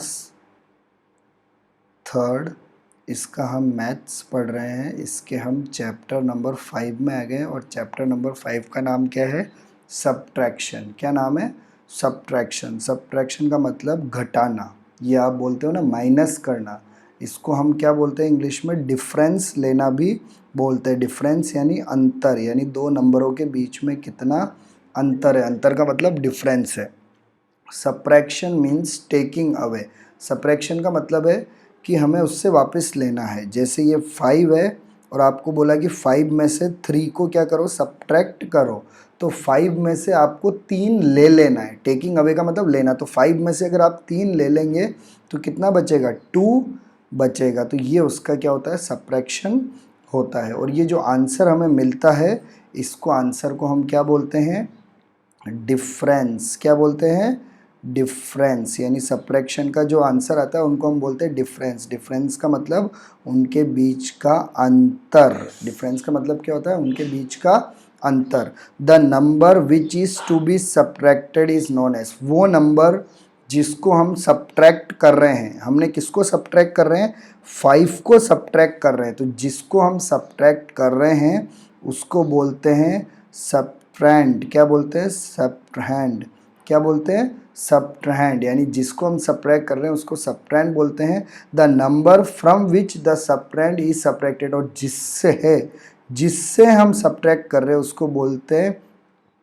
Class third, इसका हम maths पढ़ रहे हैं, इसके हम चैप्टर नंबर 5 में आ गए और चैप्टर नंबर 5 का नाम क्या है? सब्ट्रैक्शन। क्या नाम है? सब्ट्रैक्शन। सब्ट्रैक्शन का मतलब घटाना, ये आप बोलते हो ना माइनस करना, इसको हम क्या बोलते हैं इंग्लिश में? डिफरेंस लेना भी बोलते हैं। डिफरेंस यानी अंतर, यानी दो नंबरों के बीच में कितना अंतर है, अंतर का मतलब डिफरेंस है। Subtraction means taking away. Subtraction का मतलब है कि हमें उससे वापस लेना है। जैसे ये 5 है और आपको बोला कि 5 में से 3 को क्या करो? सब्ट्रैक्ट करो। तो 5 में से आपको 3 ले लेना है। टेकिंग अवे का मतलब लेना। तो 5 में से अगर आप 3 ले लेंगे तो कितना बचेगा? 2 बचेगा। तो ये उसका क्या होता है? सब्ट्रैक्शन होता है। और ये जो आंसर हमें मिलता है, इसको आंसर को हम क्या बोलते हैं? डिफरेंस। क्या बोलते हैं? डिफरेंस। यानी सब्ट्रैक्शन का जो आंसर आता है उनको हम बोलते हैं डिफरेंस। डिफरेंस का मतलब उनके बीच का अंतर। डिफरेंस का मतलब क्या होता है? उनके बीच का अंतर। The number which is to be subtracted is known as. वो नंबर जिसको हम सब्ट्रैक्ट कर रहे हैं, हमने किसको सब्ट्रैक्ट कर रहे हैं? 5 को सब्ट्रैक्ट कर रहे हैं। तो जिसको हम सब्ट्रैक्ट कर रहे हैं उसको बोलते हैं सब्ट्रैंड। क्या बोलते हैं? सब्ट्रैंड। क्या बोलते हैं? सब्ट्रैंड। यानी जिसको हम सब्ट्रैक्ट कर रहे हैं उसको सब्ट्रैंड बोलते हैं। The number from which the subtrahend is subtracted, और जिससे है, जिससे हम सब्ट्रैक्ट कर रहे हैं उसको बोलते हैं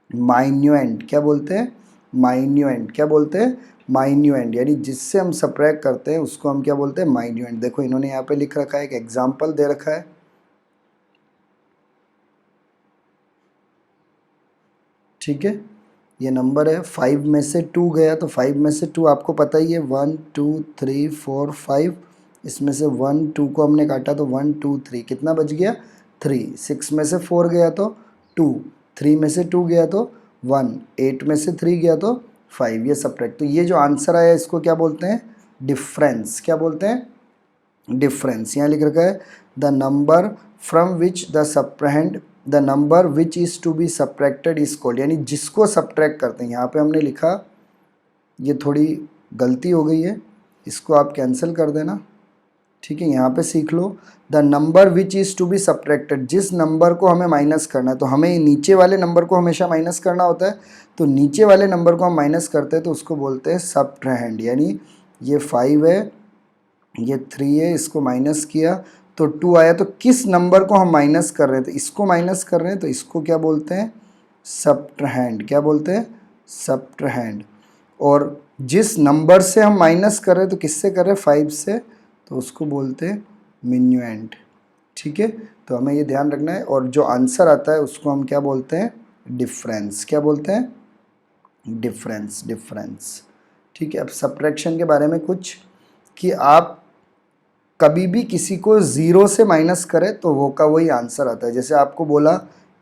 माइन्यूएंड। क्या बोलते हैं? माइन्यूएंड। क्या बोलते हैं? माइन्यूएंड। यानी जिससे हम सब्ट्रैक्ट करते हैं उसको हम क्या बोलते हैं? माइन्यूएंड। देखो इन्होंने यहाँ पे लिख रखा है, एक एग्जाम्पल दे रखा है, ठीक है। ये नंबर है 5 में से 2 गया, तो 5 में से 2 आपको पता ही है 1 2 3 4 5, इसमें से 1 2 को हमने काटा तो 1 2 3, कितना बच गया? 3। 6 में से 4 गया तो 2, 3 में से 2 गया तो 1, 8 में से 3 गया तो 5। ये सब्ट्रैक्ट। तो ये जो आंसर आया इसको क्या बोलते हैं? डिफरेंस। क्या बोलते हैं? डिफरेंस। यहाँ लिख रखा है the number from which the subtrahend, the number which is to be subtracted is called. यानी जिसको सब्ट्रैक्ट करते हैं, यहाँ पे हमने लिखा, ये थोड़ी गलती हो गई है, इसको आप कैंसिल कर देना, ठीक है। यहाँ पे सीख लो the number which is to be subtracted, जिस नंबर को हमें माइनस करना है, तो हमें नीचे वाले नंबर को हमेशा माइनस करना होता है, तो नीचे वाले नंबर को हम माइनस करते हैं तो उसको बोलते हैं सब्ट्रैंड। यानी ये 5 है, ये 3 है, इसको माइनस किया तो 2 आया, तो किस नंबर को हम माइनस कर रहे हैं? तो इसको माइनस कर रहे हैं, तो इसको क्या बोलते हैं? सब्ट्रैंड। क्या बोलते हैं? सब्ट्रैंड। और जिस नंबर से हम माइनस कर रहे हैं, तो किससे कर रहे हैं? 5 से, तो उसको बोलते हैं मिन्यूएंड, ठीक है। तो हमें ये ध्यान रखना है। और जो आंसर आता है उसको हम क्या बोलते हैं? डिफरेंस। क्या बोलते हैं? डिफरेंस। डिफरेंस, ठीक है। अब सब्ट्रैक्शन के बारे में कुछ, कि आप कभी भी किसी को 0 से माइनस करें तो वो का वही आंसर आता है। जैसे आपको बोला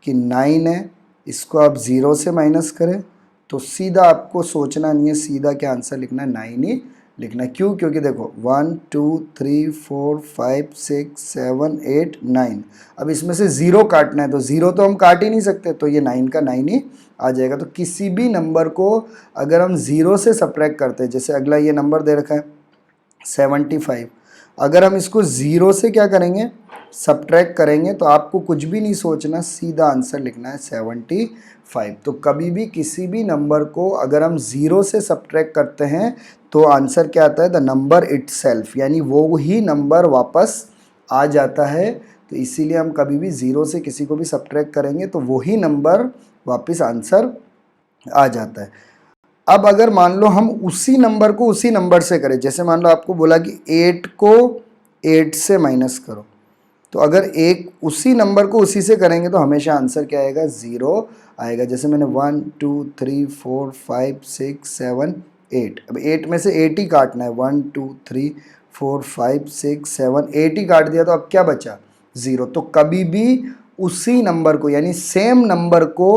कि 9 है, इसको आप 0 से माइनस करें तो सीधा आपको सोचना नहीं है, सीधा क्या आंसर लिखना है? 9 ही लिखना है। क्यों? क्योंकि देखो 1 2 3 4 5 6 7 8 9, अब इसमें से 0 काटना है, तो 0 तो हम काट ही नहीं सकते, तो ये 9 का 9 ही आ जाएगा। तो किसी भी नंबर को अगर हम 0 से सब्ट्रैक्ट करते हैं, जैसे अगला ये नंबर दे रखा है 75, अगर हम इसको 0 से क्या करेंगे? सब्ट्रैक्ट करेंगे, तो आपको कुछ भी नहीं सोचना, सीधा आंसर लिखना है 75। तो कभी भी किसी भी नंबर को अगर हम 0 से सब्ट्रैक्ट करते हैं तो आंसर क्या आता है? द नंबर इटसेल्फ, यानी वो ही नंबर वापस आ जाता है। तो इसीलिए हम कभी भी 0 से किसी को भी सब्ट्रैक्ट करेंगे तो वही नंबर वापस आंसर आ जाता है। अब अगर मान लो हम उसी नंबर को उसी नंबर से करें, जैसे मान लो आपको बोला कि 8 को 8 से माइनस करो, तो अगर एक उसी नंबर को उसी से करेंगे तो हमेशा आंसर क्या आएगा? 0 आएगा। जैसे मैंने 1 2 3 4 5 6 7 8, अब 8 में से 8 ही काटना है, 1 2 3 4 5 6 7 8 ही काट दिया, तो अब क्या बचा? 0। तो कभी भी उसी नंबर को, यानी सेम नंबर को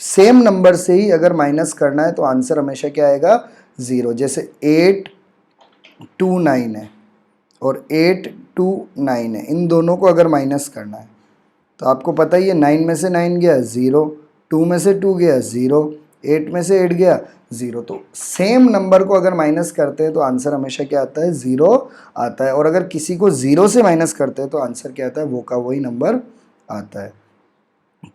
सेम नंबर से ही अगर माइनस करना है तो आंसर हमेशा क्या आएगा? 0। जैसे 8 2 9 है और 8 2 9 है, इन दोनों को अगर माइनस करना है तो आपको पता ही है 9 में से 9 गया 0, 2 में से 2 गया 0, 8 में से 8 गया 0। तो सेम नंबर को अगर माइनस करते हैं तो आंसर हमेशा क्या आता है, 0 आता है। और अगर किसी को 0 से माइनस करते हैं तो आंसर क्या आता है, वो का वही नंबर आता है।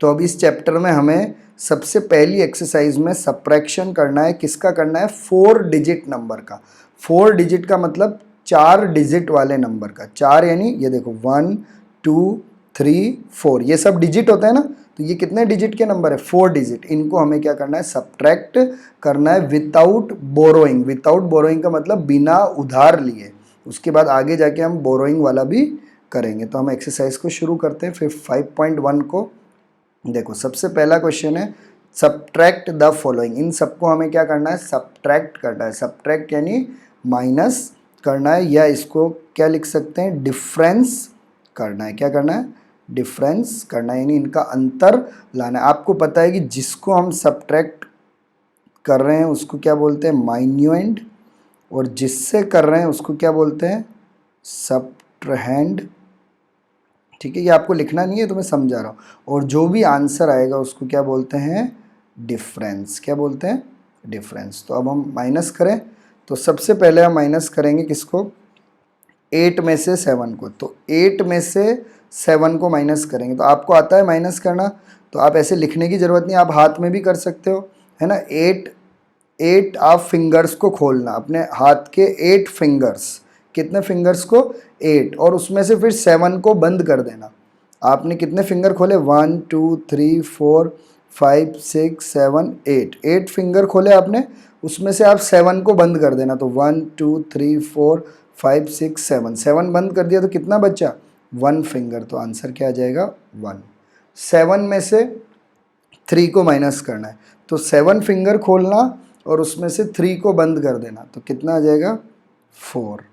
तो अब इस चैप्टर में हमें सबसे पहली एक्सरसाइज में सब्ट्रैक्शन करना है। किसका करना है, 4 डिजिट नंबर का। 4 डिजिट का मतलब 4 डिजिट वाले नंबर का। 4 यानी ये देखो 1 2 3 4, ये सब डिजिट होते हैं ना, तो ये कितने डिजिट के नंबर है, 4 डिजिट। इनको हमें क्या करना है, सब्ट्रैक्ट करना है विदाउट बोरोइंग। विदाउट बोरोइंग का मतलब बिना उधार लिए। उसके बाद आगे जाके हम बोरोइंग वाला भी करेंगे। तो हम एक्सरसाइज को शुरू करते हैं। फिर 5.1 को देखो, सबसे पहला क्वेश्चन है सब्ट्रैक्ट द फॉलोइंग। इन सबको हमें क्या करना है, सब्ट्रैक्ट करना है। सब्ट्रैक्ट यानी माइनस करना है, या इसको क्या लिख सकते हैं, डिफरेंस करना है। क्या करना है, डिफरेंस करना है, यानी इनका अंतर लाना है। आपको पता है कि जिसको हम सब्ट्रैक्ट कर रहे हैं उसको क्या बोलते हैं, माइन्यूएंड, और जिससे कर रहे हैं उसको क्या बोलते हैं, सब्ट्रैहेंड। ठीक है, ये आपको लिखना नहीं है तो मैं समझा रहा हूँ। और जो भी आंसर आएगा उसको क्या बोलते हैं, डिफरेंस। क्या बोलते हैं, डिफरेंस। तो अब हम माइनस करें, तो सबसे पहले हम माइनस करेंगे किसको, 8 में से 7 को। तो 8 में से 7 को माइनस करेंगे। तो आपको आता है माइनस करना, तो आप ऐसे लिखने की ज़रूरत नहीं, आप हाथ में भी कर सकते हो, है ना। 8 आप फिंगर्स को खोलना, अपने हाथ के 8 फिंगर्स। कितने फिंगर्स को, 8, और उसमें से फिर 7 को बंद कर देना। आपने कितने फिंगर खोले, 1 2 3 4 5 6 7 8, 8 फिंगर खोले आपने, उसमें से आप 7 को बंद कर देना। तो 1 2 3 4 5 6 7, 7 बंद कर दिया तो कितना बचा, 1 फिंगर। तो आंसर क्या आ जाएगा, 1। 7 में से 3 को माइनस करना है, तो 7 फिंगर खोलना और उसमें से 3 को बंद कर देना, तो कितना आ जाएगा, 4।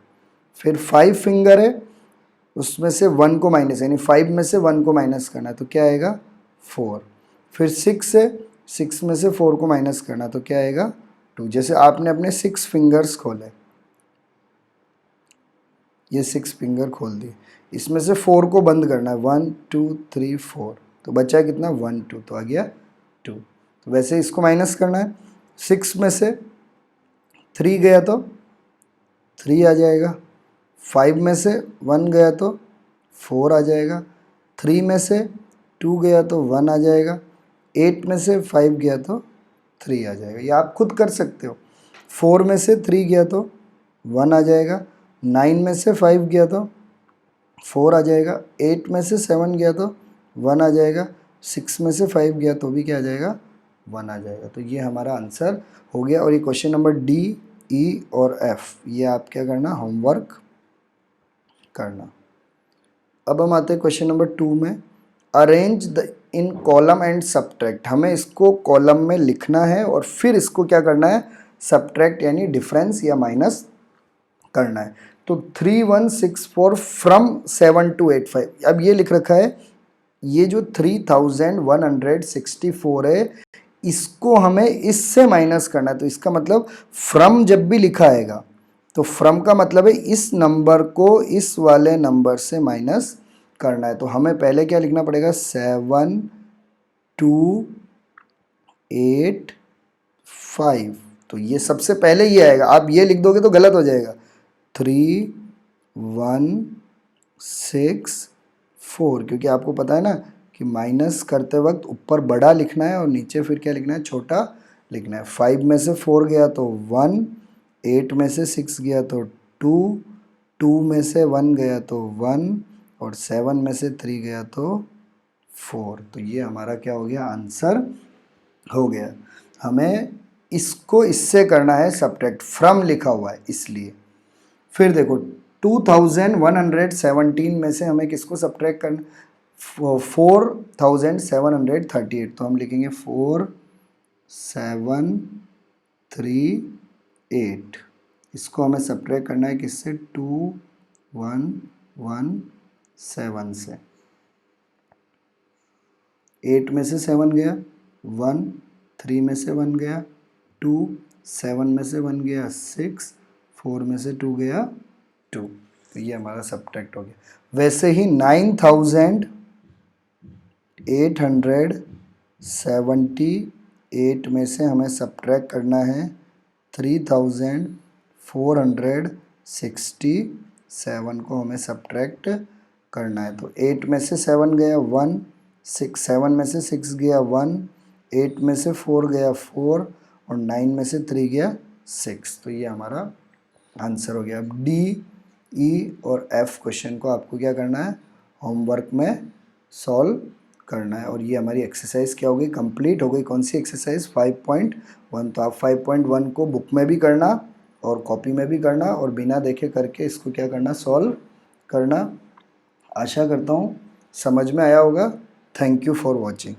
फिर 5 फिंगर है, उसमें से 1 को माइनस, यानी 5 में से 1 को माइनस करना है, तो क्या आएगा, 4। फिर 6 है, 6 में से 4 को माइनस करना, तो क्या आएगा, 2। जैसे आपने अपने 6 फिंगर्स खोले, ये 6 फिंगर खोल दिए, इसमें से 4 को बंद करना है, 1 2 3 4, तो बचा कितना, 1 2, तो आ गया 2। तो वैसे इसको माइनस करना है, 6 में से 3 गया तो 3 आ जाएगा, 5 में से 1 गया तो 4 आ जाएगा, 3 में से 2 गया तो 1 आ जाएगा, 8 में से 5 गया तो 3 आ जाएगा। ये आप खुद कर सकते हो। 4 में से 3 गया तो 1 आ जाएगा, 9 में से 5 गया तो 4 आ जाएगा, 8 में से 7 गया तो 1 आ जाएगा, 6 में से 5 गया तो भी क्या आ जाएगा, 1 आ जाएगा। तो ये हमारा आंसर हो गया। और ये क्वेश्चन नंबर डी, ई और एफ, ये आप क्या करना, होमवर्क करना। अब हम आते हैं क्वेश्चन नंबर 2 में, arrange the in column and subtract. हमें इसको कॉलम में लिखना है और फिर इसको क्या करना है, सब्ट्रैक्ट यानी डिफरेंस या माइनस करना है। तो 3164 फ्रॉम 7285, अब ये लिख रखा है, ये जो 3164 है इसको हमें इससे माइनस करना है। तो इसका मतलब फ्रॉम जब भी लिखा आएगा तो फ्रॉम का मतलब है इस नंबर को इस वाले नंबर से माइनस करना है। तो हमें पहले क्या लिखना पड़ेगा, 7285, तो ये सबसे पहले ये आएगा। आप ये लिख दोगे तो गलत हो जाएगा, 3164, क्योंकि आपको पता है ना कि माइनस करते वक्त ऊपर बड़ा लिखना है और नीचे फिर क्या लिखना है, छोटा लिखना है। 5 में से 4 गया तो 1, 8 में से 6 गया तो 2, 2 में से 1 गया तो 1, और 7 में से 3 गया तो 4। तो ये हमारा क्या हो गया, आंसर हो गया। हमें इसको इससे करना है सब्ट्रैक्ट, फ्रॉम लिखा हुआ है इसलिए। फिर देखो 2117 में से हमें किसको सब्ट्रैक्ट करना, 4738, तो हम लिखेंगे 4738, इसको हमें सब्ट्रैक्ट करना है किससे, 2117 से। 8 में से 7 गया 1, 3 में से 1 गया 2, 7 में से 1 गया 6, 4 में से 2 गया 2, तो ये हमारा सब्ट्रैक्ट हो गया। वैसे ही 9875 8 में से हमें सब्ट्रैक्ट करना है 3467 को हमें सब्ट्रैक्ट करना है। तो 8 में से 7 गया 1, 7 में से 6 गया 1, 8 में से 4 गया 4 और 9 में से 3 गया 6। तो ये हमारा आंसर हो गया। अब डी, ई और एफ क्वेश्चन को आपको क्या करना है, होमवर्क में सॉल्व करना है। और ये हमारी एक्सरसाइज क्या हो गई, कंप्लीट हो गई। कौन सी एक्सरसाइज, 5.1। तो आप 5.1 को बुक में भी करना और कॉपी में भी करना और बिना देखे करके इसको क्या करना, सॉल्व करना। आशा करता हूँ समझ में आया होगा। Thank you for watching.